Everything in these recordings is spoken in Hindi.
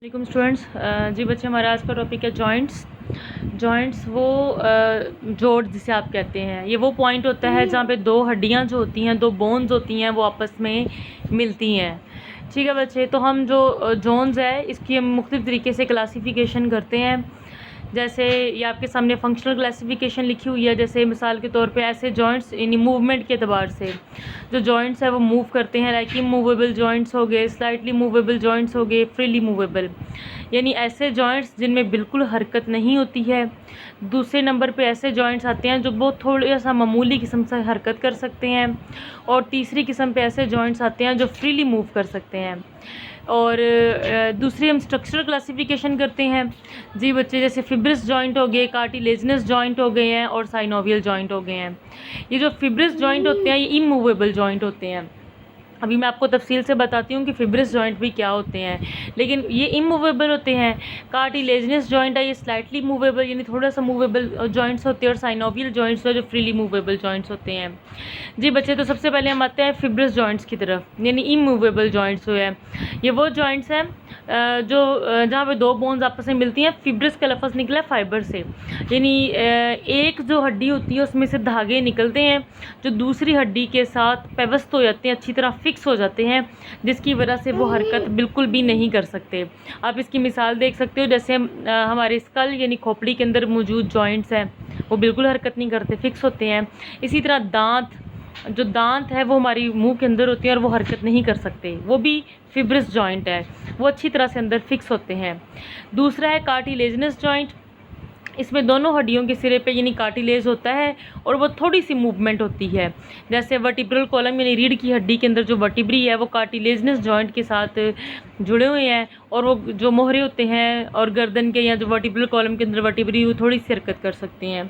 वालेकुम स्टूडेंट्स। जी बच्चे, हमारा आज का टॉपिक है जॉइंट्स वो जोड़ जिसे आप कहते हैं। ये वो पॉइंट होता है जहाँ पे दो हड्डियाँ जो होती हैं, दो बोन्स होती हैं, वो आपस में मिलती हैं। ठीक है बच्चे, तो हम जो जोन्स है इसकी हम मुख्तलिफ तरीके से क्लासिफिकेशन करते हैं। जैसे ये आपके सामने फंक्शनल क्लासिफिकेशन लिखी हुई है। जैसे मिसाल के तौर पे ऐसे जॉइंट्स यानी मूवमेंट के अतबार से जो जॉइंट्स है वो मूव करते हैं, लाइक मूवेबल जॉइंट्स हो गए, स्लाइटली मूवेबल जॉइंट्स हो गए, फ्रीली मूवेबल, यानी ऐसे जॉइंट्स जिनमें बिल्कुल हरकत नहीं होती है। दूसरे नंबर पे ऐसे जॉइंट्स आते हैं जो बहुत थोड़ा सा मामूली किस्म से हरकत कर सकते हैं। और तीसरी किस्म पे ऐसे जॉइंट्स आते हैं जो फ्रीली मूव कर सकते हैं। और दूसरी हम स्ट्रक्चरल क्लासिफिकेशन करते हैं। जी बच्चे, जैसे फिब्रिस जॉइंट हो गए, कार्टिलेजिनस जॉइंट हो गए हैं और साइनोवियल जॉइंट हो गए हैं। ये जो फिब्रिस जॉइंट होते हैं ये इमूवेबल जॉइंट होते हैं। अभी मैं आपको तफसील से बताती हूँ कि फिब्रिस जॉइंट भी क्या होते हैं, लेकिन ये इमूवेबल होते हैं। कार्टिलेजिनस जॉइंट है ये स्लाइटली मूवेबल यानी थोड़ा सा मूवेबल जॉइंट्स होते हैं, और साइनोवियल जॉइंट्स है जो फ्रीली मूवेबल जॉइंट्स होते हैं। जी बच्चे, तो सबसे पहले हम आते हैं फिब्रिस जॉइंट्स की तरफ, यानी इमूवेबल जॉइंट्स जो है ये वो जॉइंट्स हैं जो जहाँ पे दो बोन्स आपस में मिलती हैं। फिब्रिस का लफ्ज़ निकला फाइबर से, यानी एक जो हड्डी होती है उसमें से धागे निकलते हैं जो दूसरी हड्डी के साथ पेवस्त हो जाते हैं, अच्छी तरह फिक्स हो जाते हैं, जिसकी वजह से वो हरकत बिल्कुल भी नहीं कर सकते। आप इसकी मिसाल देख सकते हो, जैसे हमारे स्कल यानी खोपड़ी के अंदर मौजूद जॉइंट्स हैं वो बिल्कुल हरकत नहीं करते, फिक्स होते हैं। इसी तरह दांत है वो हमारी मुंह के अंदर होती है और वो हरकत नहीं कर सकते, वो भी फिब्रिस जॉइंट है, वो अच्छी तरह से अंदर फिक्स होते हैं। दूसरा है कार्टिलेजिनस जॉइंट। इसमें दोनों हड्डियों के सिरे पे यानी कार्टिलेज होता है और वो थोड़ी सी मूवमेंट होती है। जैसे वर्टिब्रल कॉलम यानी रीढ़ की हड्डी के अंदर जो वर्टिब्री है वो कार्टिलेजिनस जॉइंट के साथ जुड़े हुए हैं, और वो जो मोहरे होते हैं और गर्दन के या जो वर्टिब्रल कॉलम के अंदर वर्टिब्री वो थोड़ी सी हरकत कर सकते हैं।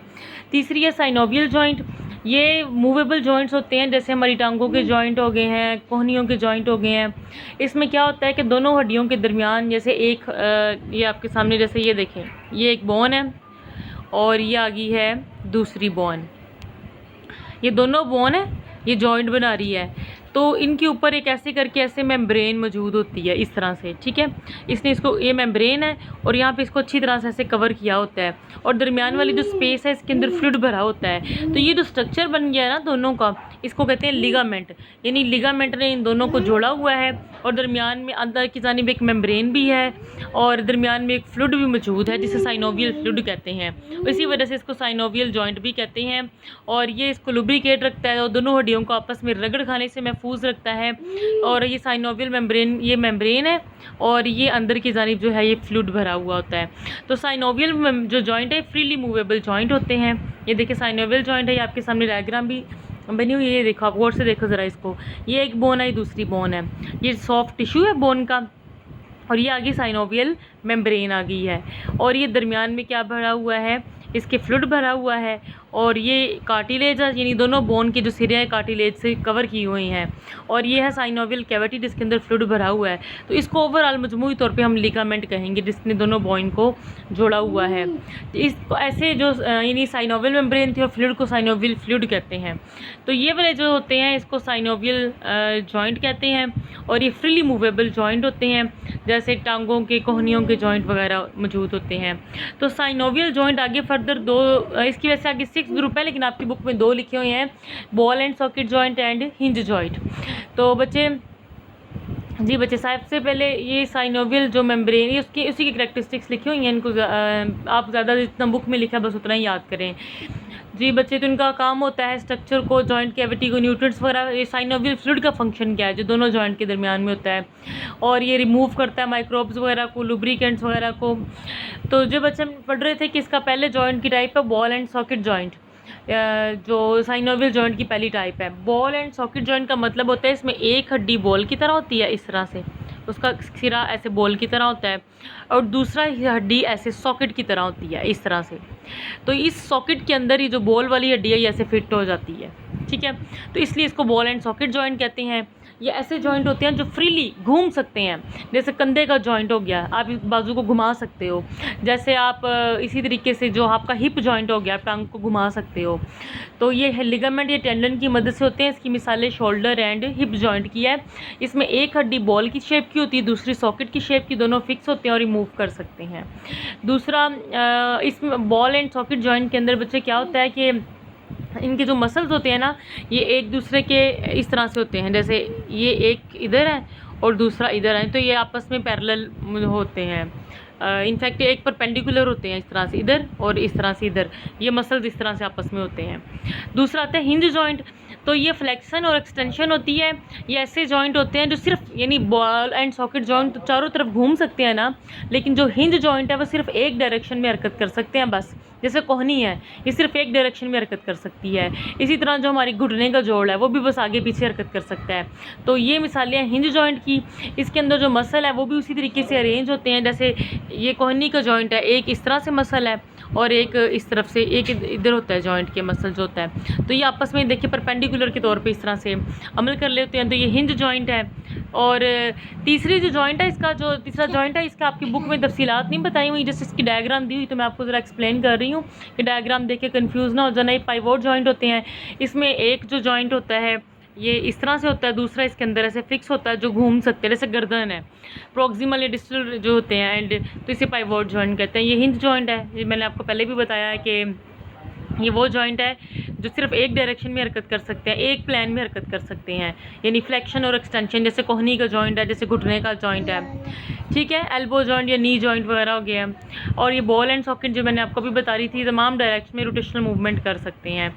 तीसरी है साइनोवियल जॉइंट। ये मूवेबल जॉइंट्स होते हैं, जैसे हमारी टांगों के जॉइंट हो गए हैं, कोहनियों के जॉइंट हो गए हैं। इसमें क्या होता है कि दोनों हड्डियों के दरमियान जैसे एक ये आपके सामने जैसे ये देखें, ये एक बोन है और ये आ गई है दूसरी बोन, ये दोनों बोन है, ये जॉइंट बना रही है। तो इनके ऊपर एक ऐसे करके ऐसे मेम्ब्रेन मौजूद होती है इस तरह से, ठीक है। इसने इसको, ये मेम्ब्रेन है और यहाँ पे इसको अच्छी तरह से ऐसे कवर किया होता है, और दरमियान वाली जो स्पेस है इसके अंदर फ्लूइड भरा होता है। तो ये जो स्ट्रक्चर बन गया है ना दोनों का, इसको कहते हैं लिगामेंट, यानी लिगामेंट ने इन दोनों को जोड़ा हुआ है, और दरमियान में अंदर की जानिब एक मेम्ब्रेन भी है और दरमियान में एक फ्लूइड भी मौजूद है जिसे साइनोवियल फ्लूइड कहते हैं। इसी वजह से इसको साइनोवियल जॉइंट भी कहते हैं। और ये इसको लुब्रिकेट रखता है और दोनों हड्डियों को आपस में रगड़ खाने से महफूज रखता है। और ये साइनोवियल मेम्ब्रेन, ये मेम्ब्रेन है और ये अंदर की जानिब जो है ये फ्लूइड भरा हुआ होता है। तो साइनोवियल जो जॉइंट है फ्रीली मूवेबल जॉइंट होते हैं। ये देखिए साइनोवियल जॉइंट है, ये आपके सामने डायग्राम भी बनी हुई है, ये देखो आप गौर से देखो ज़रा इसको, ये एक बोन है, ये दूसरी बोन है, ये सॉफ्ट टिश्यू है बोन का, और ये आगे साइनोवियल मेम्ब्रेन आ गई है। और ये दरमियान में क्या भरा हुआ है, इसके फ्लूइड भरा हुआ है, और ये कार्टिलेज है, यानी दोनों बोन के जो सिरे हैं कार्टिलेज से कवर की हुई हैं, और ये है साइनोवियल कैविटी जिसके अंदर फ्लूइड भरा हुआ है। तो इसको ओवरऑल मजमूई तौर पे हम लिगामेंट कहेंगे जिसने दोनों बोन को जोड़ा हुआ है। इसको ऐसे जो यानी साइनोवियल मेम्ब्रेन थी और फ्लूइड को साइनोवियल फ्लूइड कहते हैं। तो ये वाले जो होते हैं इसको साइनोवियल जॉइंट कहते हैं, और ये फ्रीली मूवेबल जॉइंट होते हैं, जैसे टांगों के कोहनियों के जॉइंट वगैरह मौजूद होते हैं। तो साइनोवियल जॉइंट आगे फर्दर दो, इसकी वजह से आगे 6 ग्रुप है, लेकिन आपकी बुक में 2 लिखे हुए हैं, ball and socket joint and hinge joint. तो बच्चे, जी बच्चे, सबसे पहले ये साइनोवियल जो मेम्ब्रेन है उसकी उसी की करैक्टरिस्टिक्स लिखी हुई हैं, इनको आप ज़्यादा जितना बुक में लिखा है बस उतना ही याद करें। जी बच्चे, तो इनका काम होता है स्ट्रक्चर को, जॉइंट कैविटी को, न्यूट्रिएंट्स वगैरह। ये साइनोवियल फ्लूइड का फंक्शन क्या है जो दोनों जॉइंट के दरमियान में होता है, और ये रिमूव करता है माइक्रोब्स वगैरह को, लुब्रिकेंट्स वगैरह को। तो जो बच्चे हम पढ़ रहे थे कि इसका पहले जॉइंट की टाइप है बॉल एंड सॉकेट जॉइंट, जो साइनोवियल जॉइंट की पहली टाइप है। बॉल एंड सॉकेट जॉइंट का मतलब होता है इसमें एक हड्डी बॉल की तरह होती है इस तरह से, उसका सिरा ऐसे बॉल की तरह होता है, और दूसरा हड्डी ऐसे सॉकेट की तरह होती है इस तरह से। तो इस सॉकेट के अंदर ये जो बॉल वाली हड्डी है ये ऐसे फिट हो जाती है, ठीक है। तो इसलिए इसको बॉल एंड सॉकेट जॉइंट कहते हैं। ये ऐसे जॉइंट होते हैं जो फ्रीली घूम सकते हैं। जैसे कंधे का जॉइंट हो गया, आप इस बाजू को घुमा सकते हो। जैसे आप इसी तरीके से जो आपका हिप जॉइंट हो गया, आप टांग को घुमा सकते हो। तो ये लिगामेंट या टेंडन की मदद से होते हैं। इसकी मिसालें शोल्डर एंड हिप जॉइंट की है। इसमें एक हड्डी बॉल की शेप की होती है, दूसरी सॉकेट की शेप की, दोनों फिक्स होते हैं और रिमूव कर सकते हैं। दूसरा, इसमें बॉल एंड सॉकेट जॉइंट के अंदर बच्चे क्या होता है कि इनके जो मसल्स होते हैं ना, ये एक दूसरे के इस तरह से होते हैं। जैसे ये एक इधर है और दूसरा इधर है, तो ये आपस में पैरेलल होते हैं। इनफैक्ट एक परपेंडिकुलर होते हैं, इस तरह से इधर और इस तरह से इधर, ये मसल्स इस तरह से आपस में होते हैं। दूसरा आता है हिंज जॉइंट। तो ये फ्लेक्शन और एक्सटेंशन होती है। ये ऐसे जॉइंट होते हैं जो सिर्फ, यानी बॉल एंड सॉकेट जॉइंट तो चारों तरफ घूम सकते हैं ना, लेकिन जो हिंज जॉइंट है वो सिर्फ एक डायरेक्शन में हरकत कर सकते हैं बस। जैसे कोहनी है, ये सिर्फ एक डायरेक्शन में हरकत कर सकती है। इसी तरह जो हमारी घुटने का जोड़ है वो भी बस आगे पीछे हरकत कर सकता है। तो ये मिसालें हैं हिंज जॉइंट की। इसके अंदर जो मसल है वो भी उसी तरीके से अरेंज होते हैं। जैसे ये कोहनी का जॉइंट है, एक इस तरह से मसल है और एक इस तरफ से, एक इधर होता है जॉइंट के मसल जो होता है। तो ये आपस में देखिए परपेंडिकुलर के तौर पे इस तरह से अमल कर लेते हैं। तो ये हिंज जॉइंट है। और तीसरी जो जॉइंट है, इसका जो तीसरा जॉइंट है, इसका आपकी बुक में तफसीलात नहीं बताई हुई, जैसे इसकी डायग्राम दी हुई, तो मैं आपको ज़रा एक्सप्लेन कर रही हूँ कि डायग्राम देख के कन्फ्यूज़ ना हो जाना। ये पाइवोट जॉइंट होते हैं। इसमें एक जो जॉइंट होता है ये इस तरह से होता है, दूसरा इसके अंदर ऐसे फिक्स होता है जो घूम सकते हैं, जैसे गर्दन है। प्रोक्सिमल या डिस्टल जो होते हैं एंड, तो इसे पाइवोट जॉइंट कहते हैं। ये हिंज जॉइंट है, ये मैंने आपको पहले भी बताया है कि ये वो जॉइंट है जो सिर्फ एक डायरेक्शन में हरकत कर सकते हैं, एक प्लान में हरकत कर सकते हैं, यानी फ्लेक्शन और एक्सटेंशन। जैसे कोहनी का जॉइंट है, जैसे घुटने का जॉइंट है, ठीक है, एल्बो जॉइंट या नी जॉइंट वगैरह हो गया। और ये बॉल एंड सॉकेट जो मैंने आपको भी बता रही थी, तमाम डायरेक्शन में रोटेशनल मूवमेंट कर सकते हैं।